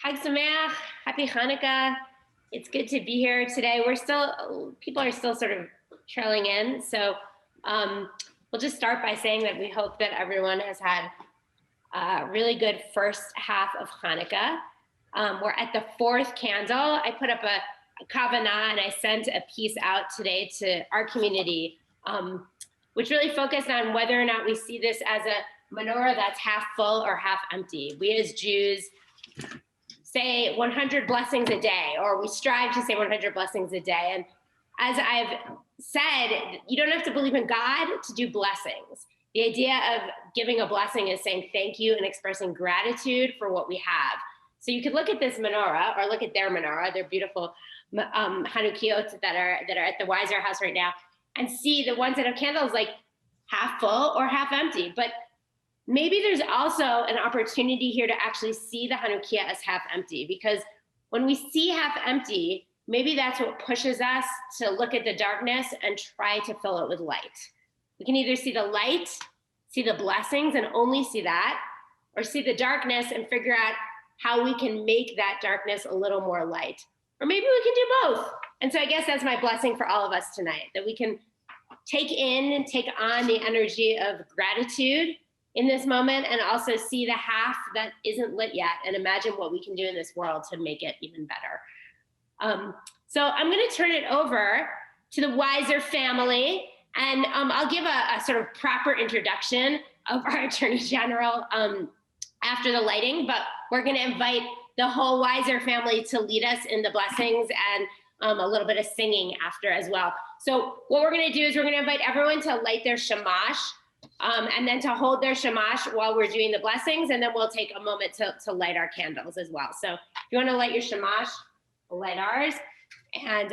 Chag Sameach, happy Chanukah. It's good to be here today. People are still sort of trailing in. So we'll just start by saying that we hope that everyone has had a really good first half of Hanukkah. We're at the fourth candle. I put up a kavanah and I sent a piece out today to our community, which really focused on whether or not we see this as a menorah that's half full or half empty. We as Jews say 100 blessings a day, or we strive to say 100 blessings a day. And as I've said, you don't have to believe in God to do blessings. The idea of giving a blessing is saying thank you and expressing gratitude for what we have. So you could look at this menorah, or look at their menorah, their beautiful Chanukiot that are at the Weiser house right now, and see the ones that have candles like half full or half empty. But maybe there's also an opportunity here to actually see the Chanukiah as half empty, because when we see half empty, maybe that's what pushes us to look at the darkness and try to fill it with light. We can either see the light, see the blessings and only see that, or see the darkness and figure out how we can make that darkness a little more light. Or maybe we can do both. And so I guess that's my blessing for all of us tonight, that we can take in and take on the energy of gratitude in this moment, and also see the half that isn't lit yet and imagine what we can do in this world to make it even better. So I'm going to turn it over to the Weiser family, and I'll give a sort of proper introduction of our Attorney General after the lighting, but we're going to invite the whole Weiser family to lead us in the blessings and a little bit of singing after as well. So what we're going to do is we're going to invite everyone to light their shamash, and then to hold their shamash while we're doing the blessings, and then we'll take a moment to light our candles as well. So if you want to light your shamash, we'll light ours, and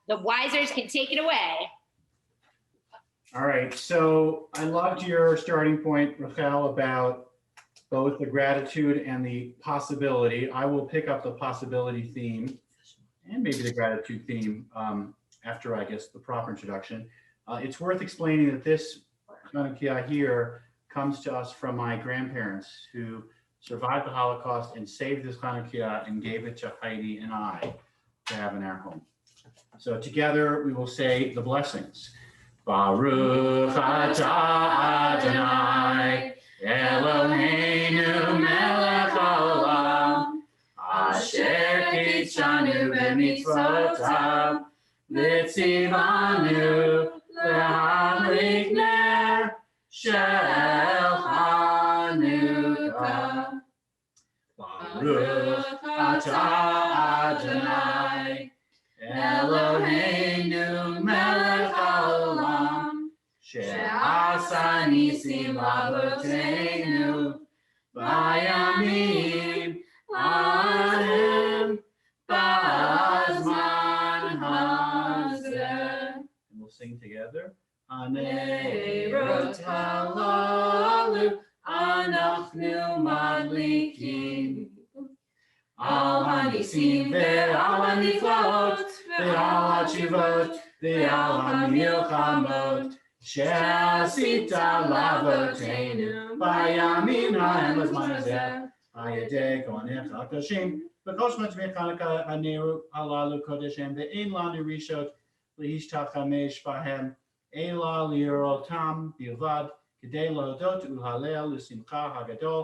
the Weisers can take it away. All right, so I loved your starting point, Rachel, about both the gratitude and the possibility. I will pick up the possibility theme and maybe the gratitude theme after, I guess, the proper introduction. It's worth explaining that this Chanukah here comes to us from my grandparents, who survived the Holocaust and saved this Chanukah and gave it to Heidi and I to have in our home. So together we will say the blessings. Baruch atah Adonai Eloheinu melech haolam asher kitshanu b'mitzvotav v'tzivanu lehamlik ner shel Chanukah. Baruch atah Adonai Eloheinu melech haolam she'asa nisim avoteinu bayamim ahem b'azman hazeh. And we'll sing together. Hanerot halalu anachnu madlikim al hanisim ve'al haniflaot ve'al hatshuvot ve'al hamilchamot she'asita lavoteinu bayamim ha'em b'zman hazeh hayedei kohanecha hakadoshim b'kol shmot Chanukah haneru halalu kodeshem ve'ein lanu rishot lehishtchamesh bahem ela lirotam bilvad kedei lahodot ulhalel l'simcha hagadol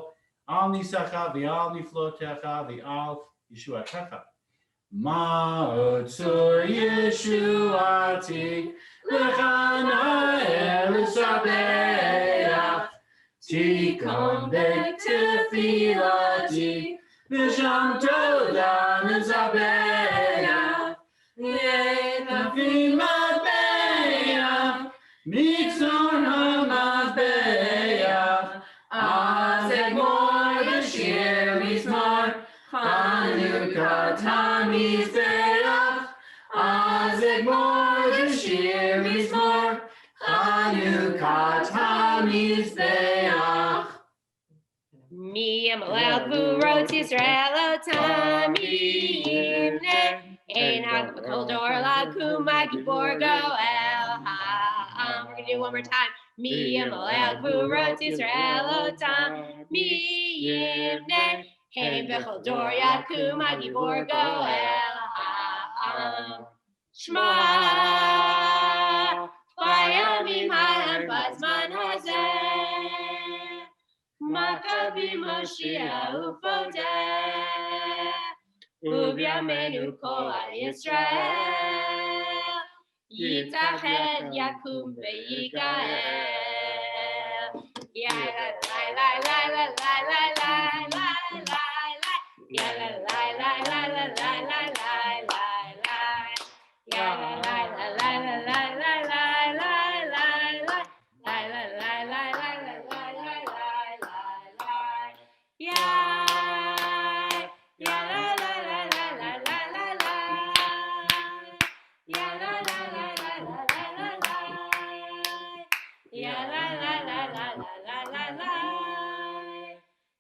al nisacha v'al niflotecha v'al yeshuatecha. Ma'od tzur yeshuati l'chana elisabeach tikon b'tefilati v'sham toda nizabeach v'etafim ma'beach mitzon ha'mazbeach azeg mor b'shir mizmor Chanukah tamizbeach azeg mor b'shir mizmor Chanukah tamizbeach. Mi amalel v'urot Yisrael otamimne ein hakol dor lakum ha'gibor goel ha'am. We're gonna do it one more time. Mi amalel v'urot Yisrael otamimne Hein Bechador Yakum Hagibor Goel Ha'am. Shema Bayamim Ha'em Bazman Hazeh Maccabi Moshiach Ufodeh Ubyamenu Kol Yisrael Yitached Yakum Ve'Yigael Ya la la la la la la la la la la Ya la la la la la la la la la la Ya la la la la la la la la la la la La la la la la la la la la la la Ya Ya la la la la la la la la Ya la la la la la la la la Ya la la la la la la la la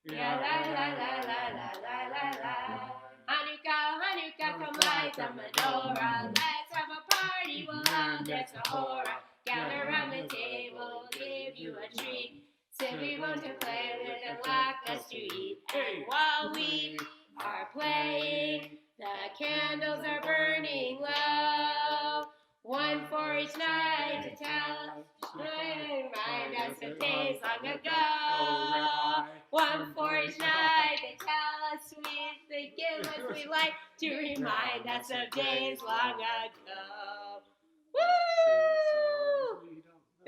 Ya la la la la la la la la Hanukkah, Hanukkah, come light the menorah. Let's have a party, we'll all dance a hora. Gather around the table, give you a treat. Sit we won't to play with and lock us to eat. And while we are playing, the candles are burning low. One for each night to tell us, remind us of days long ago. One for each night they tell us sweet, they give us sweet light to remind us of days long ago.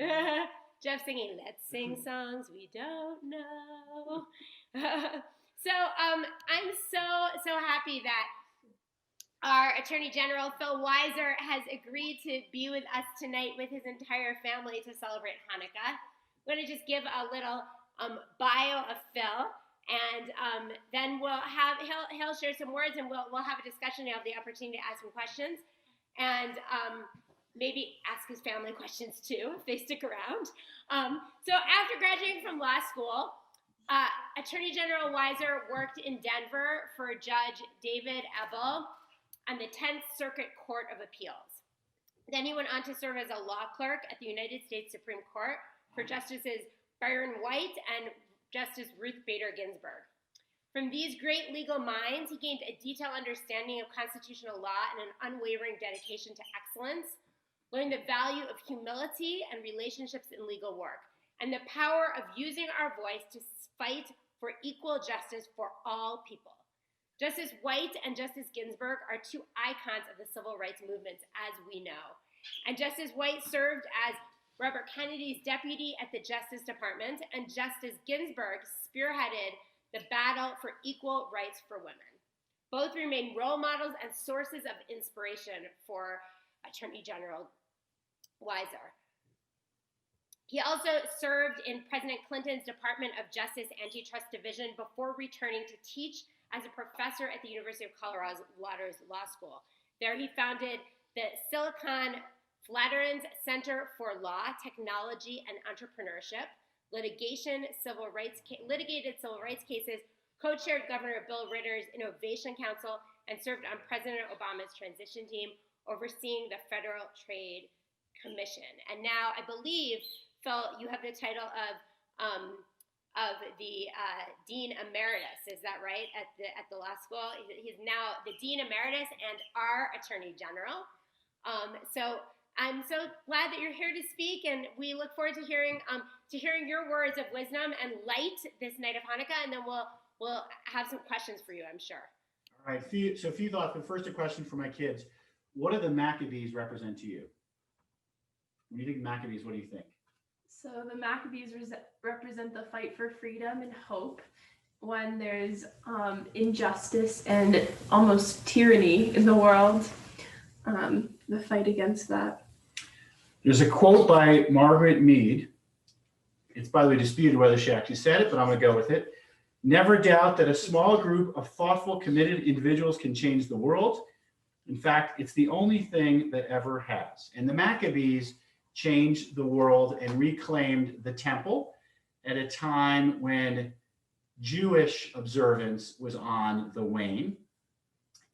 Woo! Jeff singing, let's sing songs we don't know. So I'm so happy that our Attorney General Phil Weiser has agreed to be with us tonight with his entire family to celebrate Hanukkah. I'm going to just give a little bio of Phil, and then he'll share some words, and we'll have a discussion. You'll have the opportunity to ask some questions, and maybe ask his family questions too if they stick around. So after graduating from law school, Attorney General Weiser worked in Denver for Judge David Ebel on the 10th Circuit Court of Appeals. Then he went on to serve as a law clerk at the United States Supreme Court for Justices Byron White and Justice Ruth Bader Ginsburg. From these great legal minds, he gained a detailed understanding of constitutional law and an unwavering dedication to excellence, learned the value of humility and relationships in legal work, and the power of using our voice to fight for equal justice for all people. Justice White and Justice Ginsburg are two icons of the civil rights movements, as we know. And Justice White served as Robert Kennedy's deputy at the Justice Department, and Justice Ginsburg spearheaded the battle for equal rights for women. Both remain role models and sources of inspiration for Attorney General Weiser. He also served in President Clinton's Department of Justice Antitrust Division before returning to teach as a professor at the University of Colorado Law School. There he founded the Silicon Flatirons Center for Law, Technology, and Entrepreneurship, litigated civil rights cases, co-chaired Governor Bill Ritter's Innovation Council, and served on President Obama's transition team, overseeing the Federal Trade Commission. And now I believe, Phil, you have the title of the Dean Emeritus. Is that right? At the law school, he's now the Dean Emeritus and our Attorney General. So I'm so glad that you're here to speak, and we look forward to hearing your words of wisdom and light this night of Hanukkah, and then we'll have some questions for you, I'm sure. All right, so a few thoughts, but first a question for my kids. What do the Maccabees represent to you? When you think Maccabees, what do you think? So the Maccabees represent the fight for freedom and hope when there's injustice and almost tyranny in the world, the fight against that. There's a quote by Margaret Mead. It's, by the way, disputed whether she actually said it, but I'm going to go with it. Never doubt that a small group of thoughtful, committed individuals can change the world. In fact, it's the only thing that ever has. And the Maccabees changed the world and reclaimed the temple at a time when Jewish observance was on the wane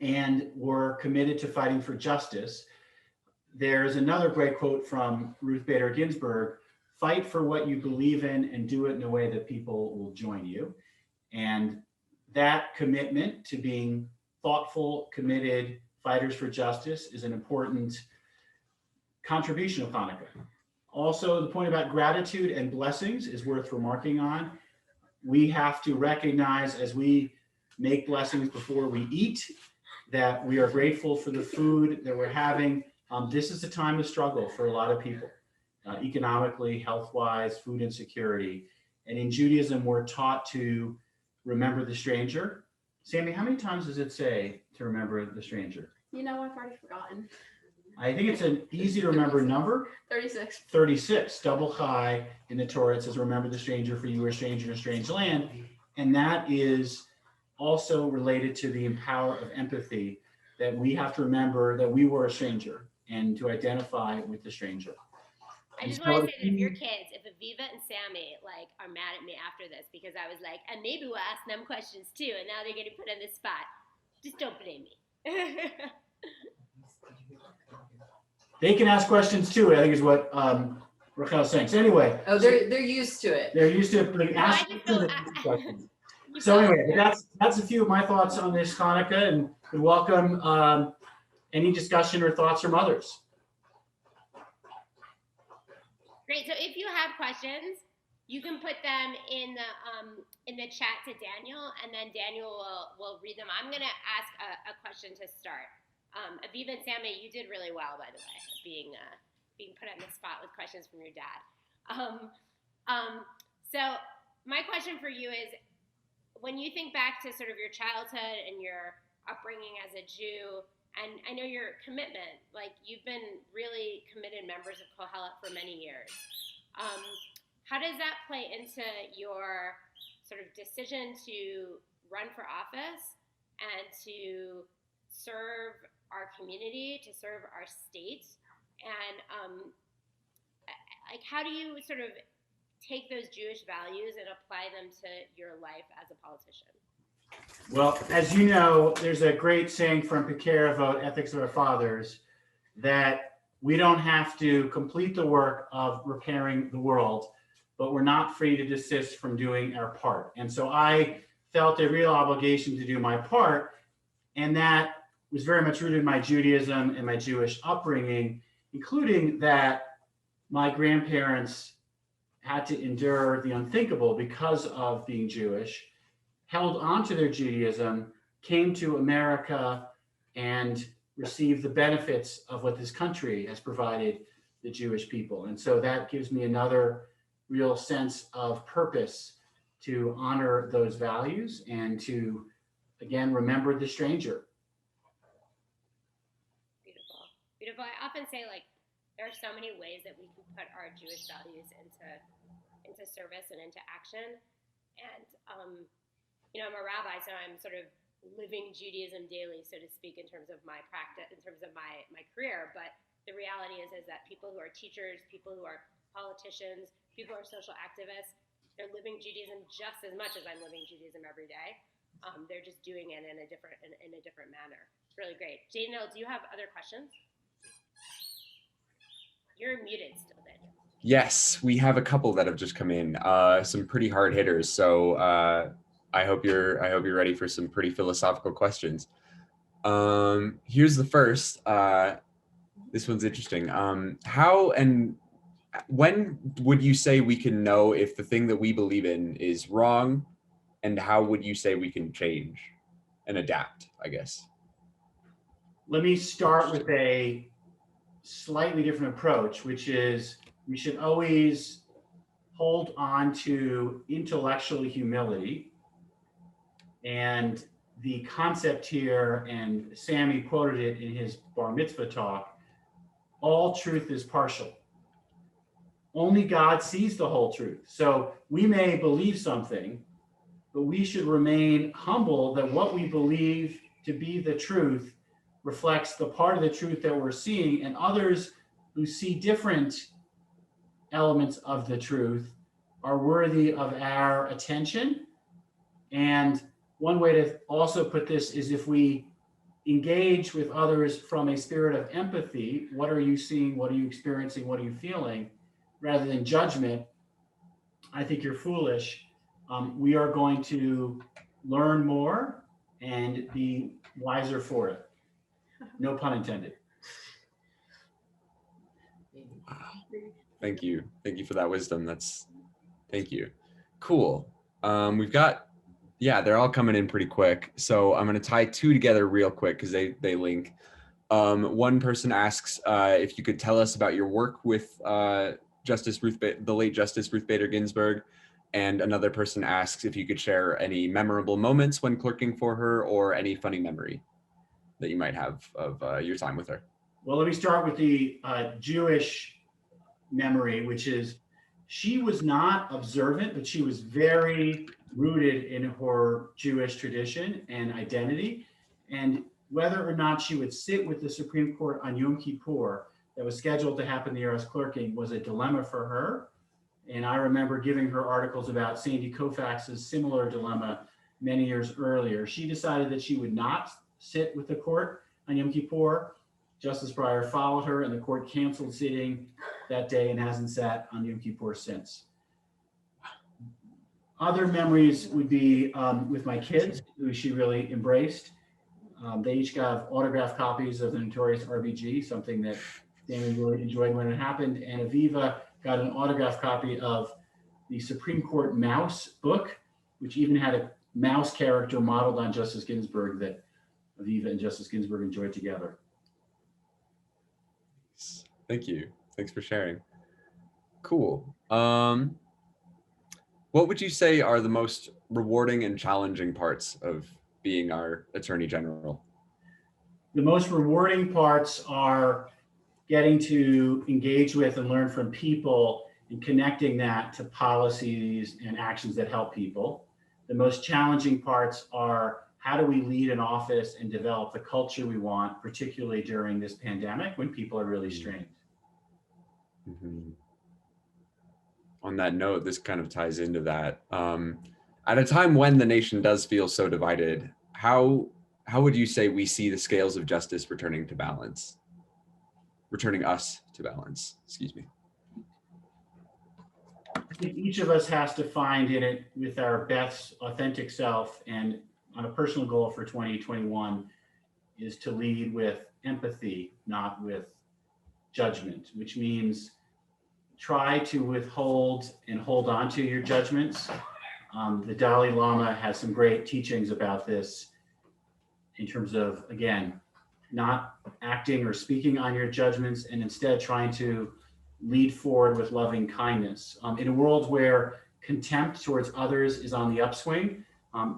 and were committed to fighting for justice. There's another great quote from Ruth Bader Ginsburg: fight for what you believe in and do it in a way that people will join you. And that commitment to being thoughtful, committed fighters for justice is an important contribution of Hanukkah. Also, the point about gratitude and blessings is worth remarking on. We have to recognize as we make blessings before we eat that we are grateful for the food that we're having. This is a time of struggle for a lot of people, economically, health-wise, food insecurity. And in Judaism, we're taught to remember the stranger. Sammy, how many times does it say to remember the stranger? You know, I've already forgotten. I think it's an easy to remember number. 36. 36, double chai in the Torah. It says, remember the stranger, for you are a stranger in a strange land. And that is also related to the power of empathy, that we have to remember that we were a stranger and to identify with the stranger. I just want to say that if your kids, if Aviva and Sammy like are mad at me after this because I was like, and maybe we'll ask them questions too, and now they're getting put on the spot, just don't blame me. They can ask questions too, I think is what Rachel's saying. So anyway. Oh, they're used to it. They're used to being asked questions. So anyway, that's a few of my thoughts on this Hanukkah, and we welcome any discussion or thoughts from others. Great. So if you have questions, you can put them in the chat to Daniel, and then Daniel will read them. I'm gonna ask a question to start. Aviva and Sammy, you did really well, by the way, being put on the spot with questions from your dad. So my question for you is, when you think back to sort of your childhood and your upbringing as a Jew, and I know your commitment, like you've been really committed members of Kohelet for many years. How does that play into your sort of decision to run for office and to serve our community, to serve our state? And like, how do you sort of take those Jewish values and apply them to your life as a politician? Well, as you know, there's a great saying from Piquet about Ethics of Our Fathers that we don't have to complete the work of repairing the world, but we're not free to desist from doing our part. And so I felt a real obligation to do my part, and that was very much rooted in my Judaism and my Jewish upbringing, including that my grandparents had to endure the unthinkable because of being Jewish, held on to their Judaism, came to America, and received the benefits of what this country has provided the Jewish people. And so that gives me another real sense of purpose to honor those values and to, again, remember the stranger. Beautiful. Beautiful. I often say, like, there are so many ways that we can put our Jewish values into service and into action. And, you know, I'm a rabbi, so I'm sort of living Judaism daily, so to speak, in terms of my practice, in terms of my career. But the reality is that people who are teachers, people who are politicians, people who are social activists, they're living Judaism just as much as I'm living Judaism every day. They're just doing it in a different manner. It's really great. Daniel, do you have other questions? You're muted still, Daniel. Yes, we have a couple that have just come in. Some pretty hard hitters. So I hope you're ready for some pretty philosophical questions. Here's the first. This one's interesting. How and when would you say we can know if the thing that we believe in is wrong, and how would you say we can change and adapt, I guess? Let me start with a slightly different approach, which is we should always hold on to intellectual humility. And the concept here, and Sammy quoted it in his bar mitzvah talk, all truth is partial. Only God sees the whole truth. So we may believe something, but we should remain humble that what we believe to be the truth reflects the part of the truth that we're seeing, and others who see different elements of the truth are worthy of our attention. And one way to also put this is if we engage with others from a spirit of empathy, what are you seeing, what are you experiencing, what are you feeling, rather than judgment, I think you're foolish. We are going to learn more and be wiser for it. No pun intended. Thank you. Thank you for that wisdom. Thank you. Cool. We've got, yeah, they're all coming in pretty quick. So I'm going to tie two together real quick because they link. One person asks if you could tell us about your work with the late Justice Ruth Bader Ginsburg. And another person asks if you could share any memorable moments when clerking for her or any funny memory that you might have of your time with her. Well, let me start with the Jewish memory, which is she was not observant, but she was very rooted in her Jewish tradition and identity. And whether or not she would sit with the Supreme Court on Yom Kippur that was scheduled to happen the year I was clerking was a dilemma for her. And I remember giving her articles about Sandy Koufax's similar dilemma many years earlier. She decided that she would not sit with the court on Yom Kippur. Justice Breyer followed her, and the court canceled sitting that day and hasn't sat on Yom Kippur since. Other memories would be with my kids, who she really embraced. They each got autographed copies of the notorious RBG, something that Danny really enjoyed when it happened. And Aviva got an autographed copy of the Supreme Court Mouse book, which even had a mouse character modeled on Justice Ginsburg that Aviva and Justice Ginsburg enjoyed together. Thank you. Thanks for sharing. Cool. What would you say are the most rewarding and challenging parts of being our Attorney General? The most rewarding parts are getting to engage with and learn from people and connecting that to policies and actions that help people. The most challenging parts are how do we lead an office and develop the culture we want, particularly during this pandemic when people are really strained. Mm-hmm. On that note, this kind of ties into that. At a time when the nation does feel so divided, how would you say we see the scales of justice returning us to balance, excuse me? I think each of us has to find in it with our best authentic self, and on a personal goal for 2021 is to lead with empathy, not with judgment, which means try to withhold and hold on to your judgments. The Dalai Lama has some great teachings about this in terms of, again, not acting or speaking on your judgments and instead trying to lead forward with loving kindness. In a world where contempt towards others is on the upswing,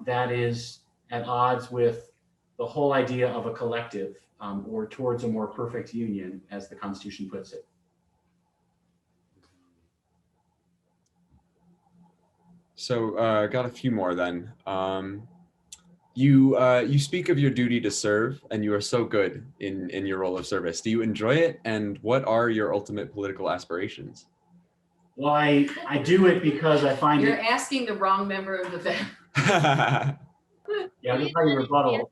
that is at odds with the whole idea of a collective or towards a more perfect union, as the Constitution puts it. So got a few more then. You speak of your duty to serve, and you are so good in your role of service. Do you enjoy it? And what are your ultimate political aspirations? Well, I do it because I find You're asking the wrong member of the family. Yeah, I'll tell you rebuttal.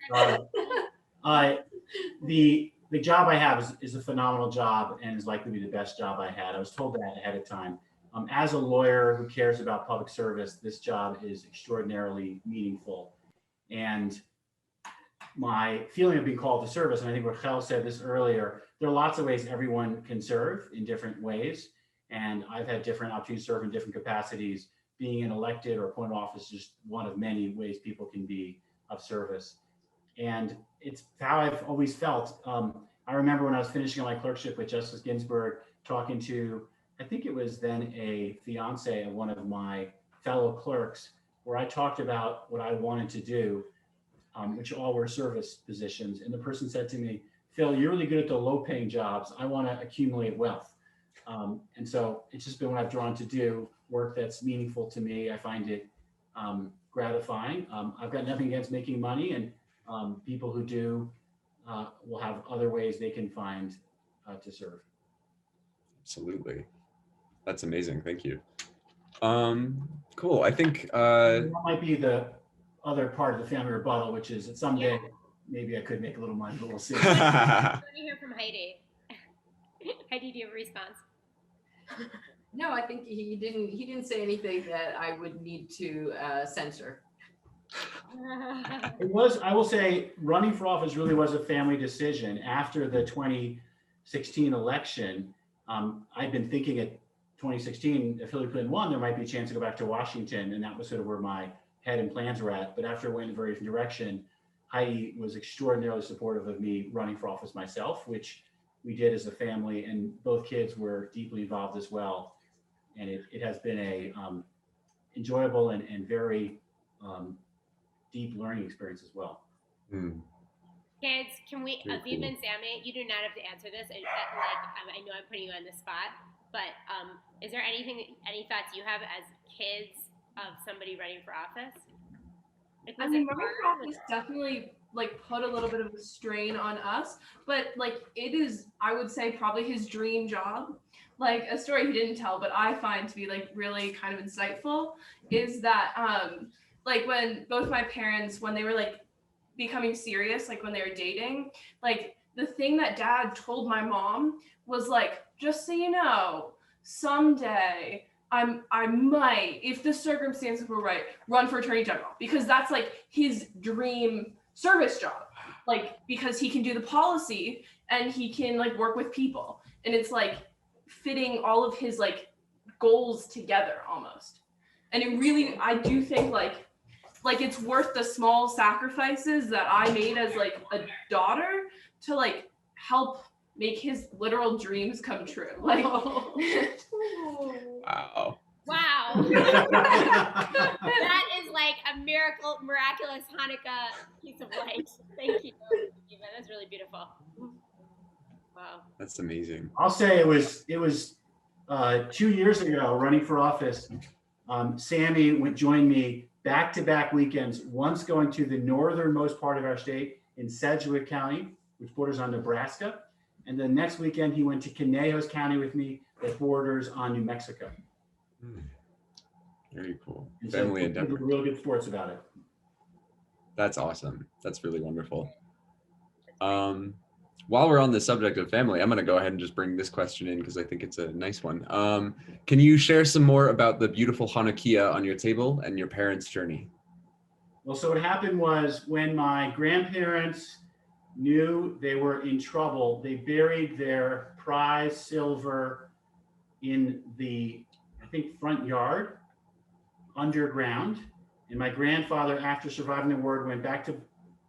The job I have is a phenomenal job and is likely to be the best job I had. I was told that ahead of time. As a lawyer who cares about public service, this job is extraordinarily meaningful. And my feeling of being called to service, and I think Rachel said this earlier, there are lots of ways everyone can serve in different ways. And I've had different opportunities to serve in different capacities. Being an elected or appointed office is just one of many ways people can be of service. And it's how I've always felt. I remember when I was finishing my clerkship with Justice Ginsburg, talking to, I think it was then a fiance of one of my fellow clerks, where I talked about what I wanted to do, which all were service positions. And the person said to me, Phil, you're really good at the low paying jobs. I want to accumulate wealth. And so it's just been what I've drawn to do, work that's meaningful to me. I find it gratifying. I've got nothing against making money, and people who do will have other ways they can find to serve. Absolutely. That's amazing. Thank you. Cool. I think that might be the other part of the family rebuttal, which is that someday maybe I could make a little money, but we'll see. Let me hear from Heidi. Heidi, do you have a response? No, I think he didn't say anything that I would need to censor. It was, I will say, running for office really was a family decision. After the 2016 election, I'd been thinking at 2016, if Hillary Clinton won, there might be a chance to go back to Washington, and that was sort of where my head and plans were at. But after it went in a very different direction, Heidi was extraordinarily supportive of me running for office myself, which we did as a family, and both kids were deeply involved as well. And it has been a enjoyable and very deep learning experience as well. Kids, can we, Very Aviv cool. and Sammy, you do not have to answer this. I know I'm putting you on the spot, but is there any thoughts you have as kids of somebody running for office? Like, I was mean, it running for hard? office definitely like put a little bit of a strain on us, but like it is, I would say, probably his dream job. Like a story he didn't tell, but I find to be like really kind of insightful is that like when both my parents, when they were like becoming serious, like when they were dating, like the thing that dad told my mom was like, just so you know, someday I might, if the circumstances were right, run for attorney general, because that's like his dream service job. Like, because he can do the policy and he can like work with people. And it's like fitting all of his like goals together almost. And it really, I do think like it's worth the small sacrifices that I made as like a daughter to like help make his literal dreams come true. Like, Wow. Wow. That is like a miraculous Hanukkah piece of light. Thank you, Eva. That's really beautiful. Wow. That's amazing. I'll say it was 2 years ago running for office. Sammy would join me back-to-back weekends, once going to the northernmost part of our state in Sedgwick County, which borders on Nebraska. And the next weekend he went to Conejos County with me that borders on New Mexico. Very cool. And Family so endeavor. we were real good sports about it. That's awesome. That's really wonderful. While we're on the subject of family, I'm going to go ahead and just bring this question in because I think it's a nice one. Can you share some more about the beautiful Hanukkah on your table and your parents' journey? Well, so what happened was when my grandparents knew they were in trouble, they buried their prize silver in the, I think, front yard underground. And my grandfather, after surviving the war, went back to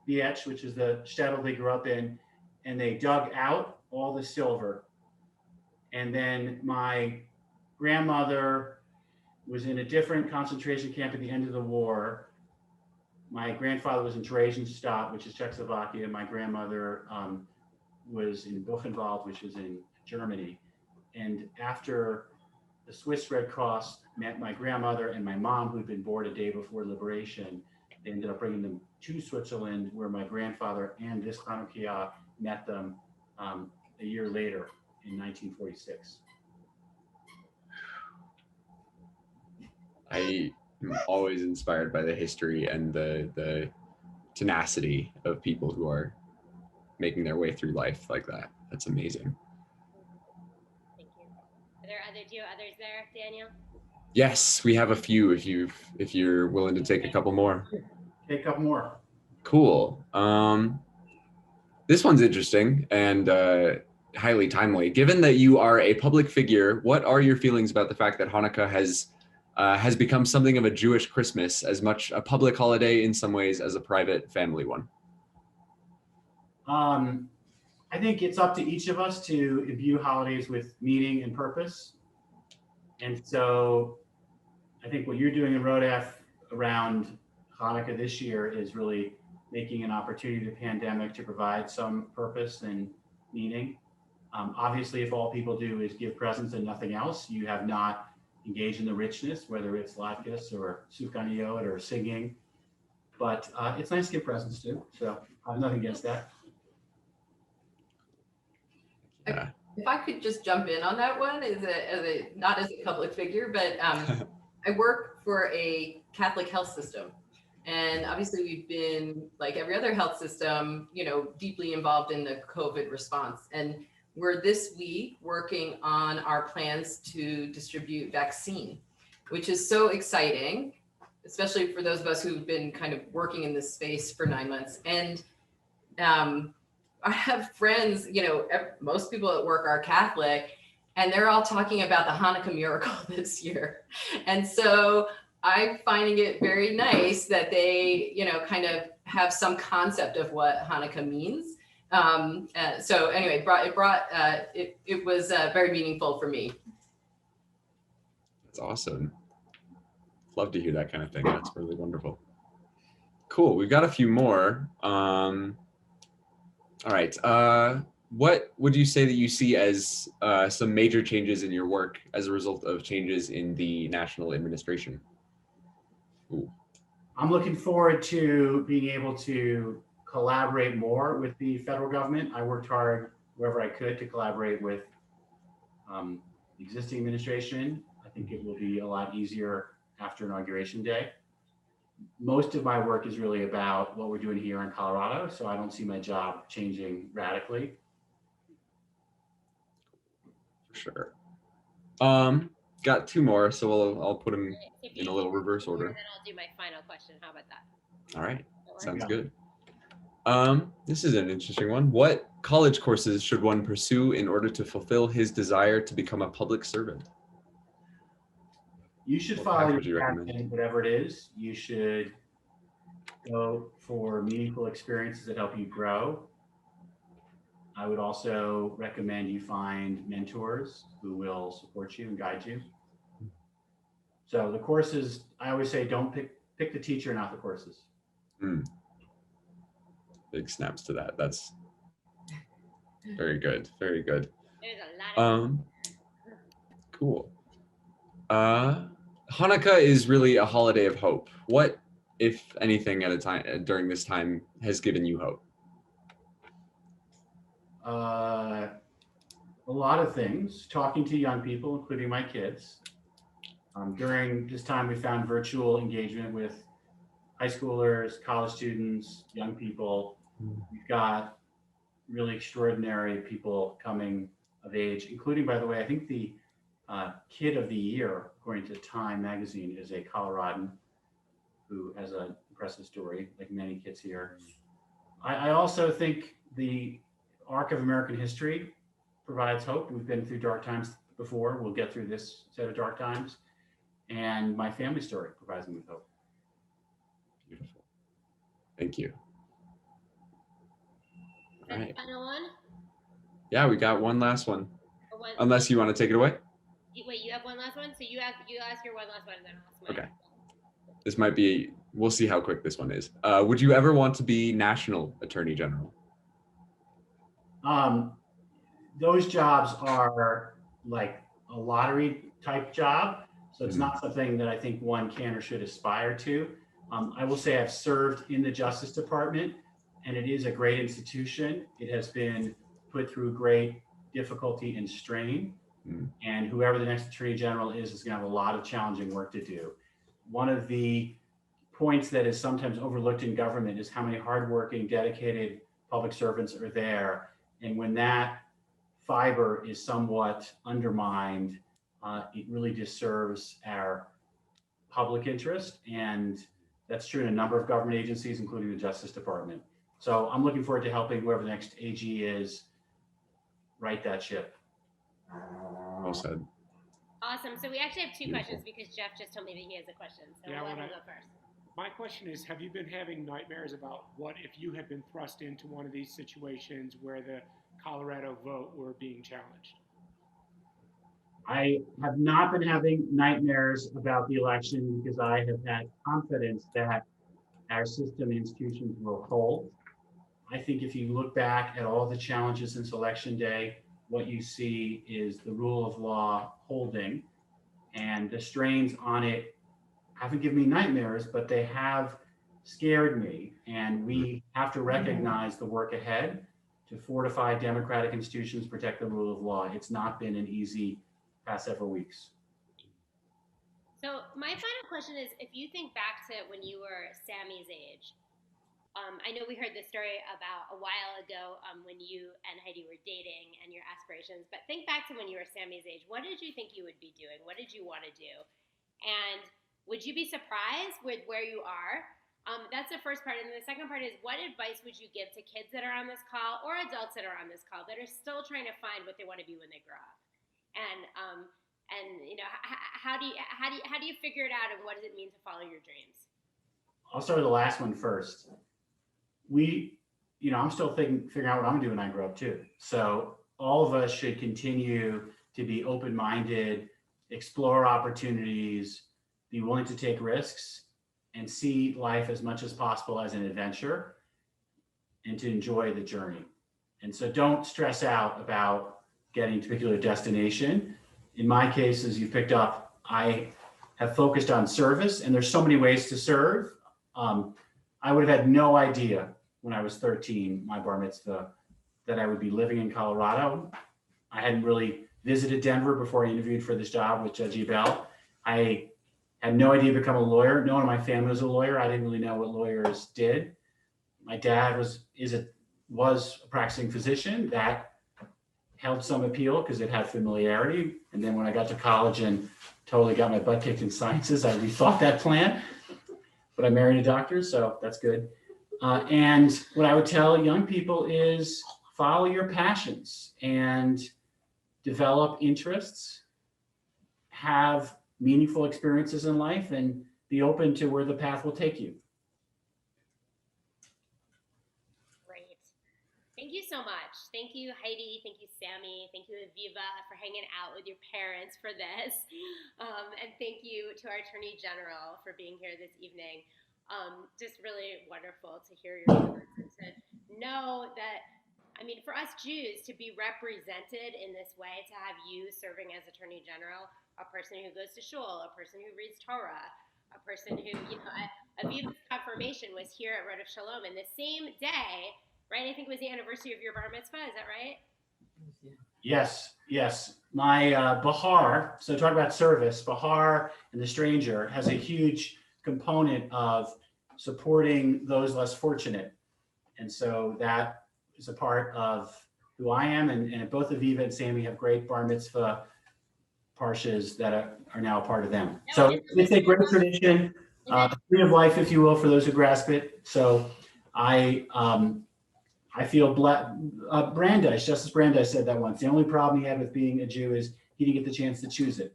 Biech, which is the shtetl they grew up in, and they dug out all the silver. And then my grandmother was in a different concentration camp at the end of the war. My grandfather was in Theresienstadt, which is Czechoslovakia. My grandmother was in Buchenwald, which is in Germany. And after the Swiss Red Cross met my grandmother and my mom, who'd been born a day before liberation, they ended up bringing them to Switzerland, where my grandfather and this Chanukah met them a year later in 1946. I am always inspired by the history and the tenacity of people who are making their way through life like that. That's amazing. Thank you. Are there others there, Daniel? Yes, we have a few if you're willing to take a couple more. Take a couple more. Cool. This one's interesting and highly timely. Given that you are a public figure, what are your feelings about the fact that Hanukkah has become something of a Jewish Christmas, as much a public holiday in some ways as a private family one? I think it's up to each of us to imbue holidays with meaning and purpose. And so I think what you're doing in Rodef around Hanukkah this year is really making an opportunity to the pandemic to provide some purpose and meaning. Obviously, if all people do is give presents and nothing else, you have not engaged in the richness, whether it's latkes or sufganiyot or singing. But it's nice to give presents too, so I have nothing against that. Yeah. If I could just jump in on that one, not as a public figure, but I work for a Catholic health system. And obviously we've been, like every other health system, deeply involved in the COVID response. And we're this week working on our plans to distribute vaccine, which is so exciting. especially for those of us who've been kind of working in this space for 9 months. And I have friends, most people at work are Catholic, and they're all talking about the Hanukkah miracle this year. And so I'm finding it very nice that they, kind of have some concept of what Hanukkah means. So anyway, it was very meaningful for me. That's awesome. Love to hear that kind of thing. That's really wonderful. Cool. We've got a few more. All right. What would you say that you see as some major changes in your work as a result of changes in the national administration? Ooh. I'm looking forward to being able to collaborate more with the federal government. I worked hard wherever I could to collaborate with the existing administration. I think it will be a lot easier after Inauguration Day. Most of my work is really about what we're doing here in Colorado, so I don't see my job changing radically. For sure. Got two more, so I'll put them in a little reverse order. Then I'll do my final question. How about that? All right, sounds Yeah. good. This is an interesting one. What college courses should one pursue in order to fulfill his desire to become a public servant? You should What follow path would you your recommend? passion, whatever it is. You should go for meaningful experiences that help you grow. I would also recommend you find mentors who will support you and guide you. So the courses, I always say, don't pick the teacher, not the courses. Big snaps to that. That's very good. Very good. There's a lot of Cool. Hanukkah is really a holiday of hope. What, if anything, at a time during this time has given you hope? A lot of things, talking to young people, including my kids. During this time, we found virtual engagement with high schoolers, college students, young people. We've got really extraordinary people coming of age, including, by the way, I think the Kid of the Year, according to Time magazine, is a Coloradan who has an impressive story, like many kids here. I also think the arc of American history provides hope. We've been through dark times before. We'll get through this set of dark times. And my family story provides me with hope. Beautiful. Thank you. All the right. final one. Yeah, we got one last one. Or one, Unless you want to take it away. wait, you have one last one. So you ask your one last one, and then I'll ask mine. Okay. This might be, we'll see how quick this one is. Would you ever want to be National Attorney General? Those jobs are like a lottery type job. So it's not something that I think one can or should aspire to. I will say I've served in the Justice Department, and it is a great institution. It has been put through great difficulty and strain. And whoever the next Attorney General is going to have a lot of challenging work to do. One of the points that is sometimes overlooked in government is how many hardworking, dedicated public servants are there. And when that fiber is somewhat undermined, it really disserves our public interest. And that's true in a number of government agencies, including the Justice Department. So I'm looking forward to helping whoever the next AG is right that ship. Well said. Awesome. So we actually have two Beautiful. questions because Jeff just told me that he has a question. So Yeah, we'll let when him go first. My question is, have you been having nightmares about what if you had been thrust into one of these situations where the Colorado vote were being challenged? I have not been having nightmares about the election because I have had confidence that our system and institutions will hold. I think if you look back at all the challenges since Election Day, what you see is the rule of law holding, and the strains on it haven't given me nightmares, but they have scared me. And we have to recognize the work ahead to fortify democratic institutions, protect the rule of law. It's not been an easy past several weeks. So my final question is, if you think back to when you were Sammy's age, I know we heard this story about a while ago when you and Heidi were dating and your aspirations, but think back to when you were Sammy's age. What did you think you would be doing? What did you want to do? And would you be surprised with where you are? That's the first part. And the second part is, what advice would you give to kids that are on this call or adults that are on this call that are still trying to find what they want to be when they grow up? And how do you figure it out, and what does it mean to follow your dreams? I'll start with the last one first. I'm still figuring out what I'm doing when I grow up too. So all of us should continue to be open-minded, explore opportunities, be willing to take risks, and see life as much as possible as an adventure, and to enjoy the journey. And so don't stress out about getting to a particular destination. In my case, as you picked up, I have focused on service, and there's so many ways to serve. I would have had no idea when I was 13, my bar mitzvah, that I would be living in Colorado. I hadn't really visited Denver before I interviewed for this job with Judge Ebel. I had no idea to become a lawyer. No one in my family was a lawyer. I didn't really know what lawyers did. My dad was a practicing physician. That held some appeal because it had familiarity. And then when I got to college and totally got my butt kicked in sciences, I rethought that plan. But I married a doctor, so that's good. And what I would tell young people is follow your passions and develop interests, have meaningful experiences in life, and be open to where the path will take you. Great. Thank you so much. Thank you, Heidi. Thank you, Sammy. Thank you, Aviva, for hanging out with your parents for this. And thank you to our Attorney General for being here this evening. Just really wonderful to hear your words and to know that, for us Jews to be represented in this way, to have you serving as Attorney General, a person who goes to shul, a person who reads Torah, a person who, Aviva's confirmation was here at Road of Shalom, and the same day, right? I think it was the anniversary of your bar mitzvah. Is that right? Yes. My Bahar, so talk about service, Bahar and the Stranger has a huge component of supporting those less fortunate. And so that is a part of who I am. And both Aviva and Sammy have great bar mitzvah parshas that are now a part of them. So it's a great tradition, tree of life, if you will, for those who grasp it. So I feel Brandeis, Justice Brandeis said that once. The only problem he had with being a Jew is he didn't get the chance to choose it.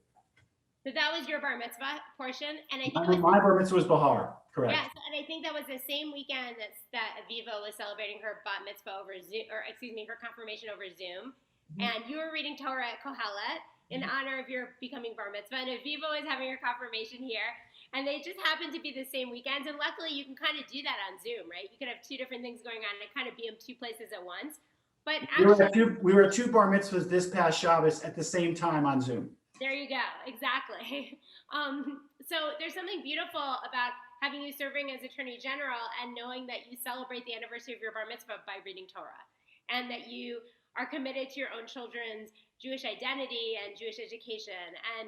So that was your bar mitzvah portion, and I think my bar mitzvah was Bahar, correct? Yes, and I think that was the same weekend that Aviva was celebrating her bat mitzvah over Zoom, her confirmation over Zoom, and you were reading Torah at Kohelet in honor of your becoming bar mitzvah, and Aviva was having her confirmation here, and they just happened to be the same weekends, and luckily you can kind of do that on Zoom, right? You can have two different things going on and kind of be in two places at once. But actually, we were at two bar mitzvahs this past Shabbos at the same time on Zoom. There you go. Exactly. So there's something beautiful about having you serving as Attorney General and knowing that you celebrate the anniversary of your bar mitzvah by reading Torah, and that you are committed to your own children's Jewish identity and Jewish education, and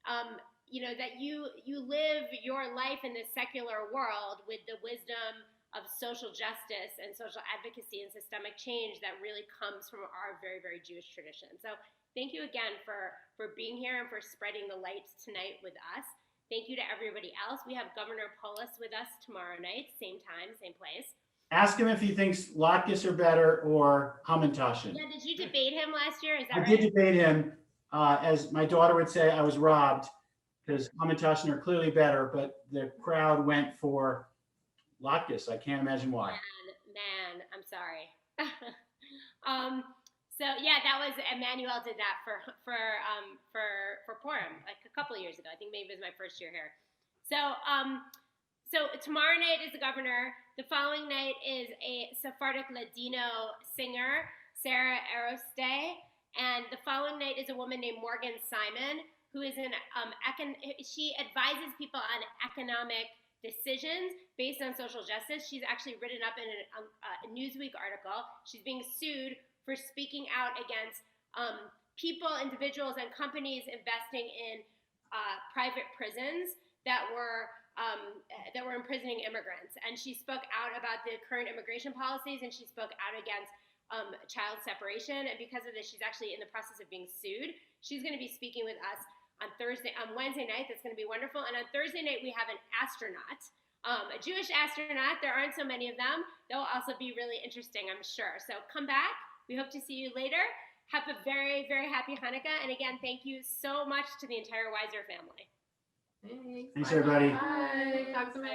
that you live your life in this secular world with the wisdom of social justice and social advocacy and systemic change that really comes from our very, very Jewish tradition. So thank you again for being here and for spreading the light tonight with us. Thank you to everybody else. We have Governor Polis with us tomorrow night, same time, same place. Ask him if he thinks latkes are better or hamantashen. Yeah, did you debate him last year? Is that right? I did debate him. As my daughter would say, I was robbed because hamantashen are clearly better, but the crowd went for latkes. I can't imagine why. Man, I'm sorry. So yeah, that was Emmanuel did that for Purim like a couple of years ago. I think maybe it was my first year here. So tomorrow night is the governor. The following night is a Sephardic Ladino singer, Sarah Aroste, and the following night is a woman named Morgan Simon, who is she advises people on economic decisions based on social justice. She's actually written up in a Newsweek article. She's being sued for speaking out against people, individuals, and companies investing in private prisons that were imprisoning immigrants. And she spoke out about the current immigration policies, and she spoke out against child separation. And because of this, she's actually in the process of being sued. She's going to be speaking with us on Wednesday night. That's going to be wonderful. And on Thursday night, we have an astronaut, a Jewish astronaut. There aren't so many of them. They'll also be really interesting, I'm sure. So come back. We hope to see you later. Have a very, very happy Hanukkah. And again, thank you so much to the entire Weiser family. Thanks. Thanks, everybody. Bye. Talk to me.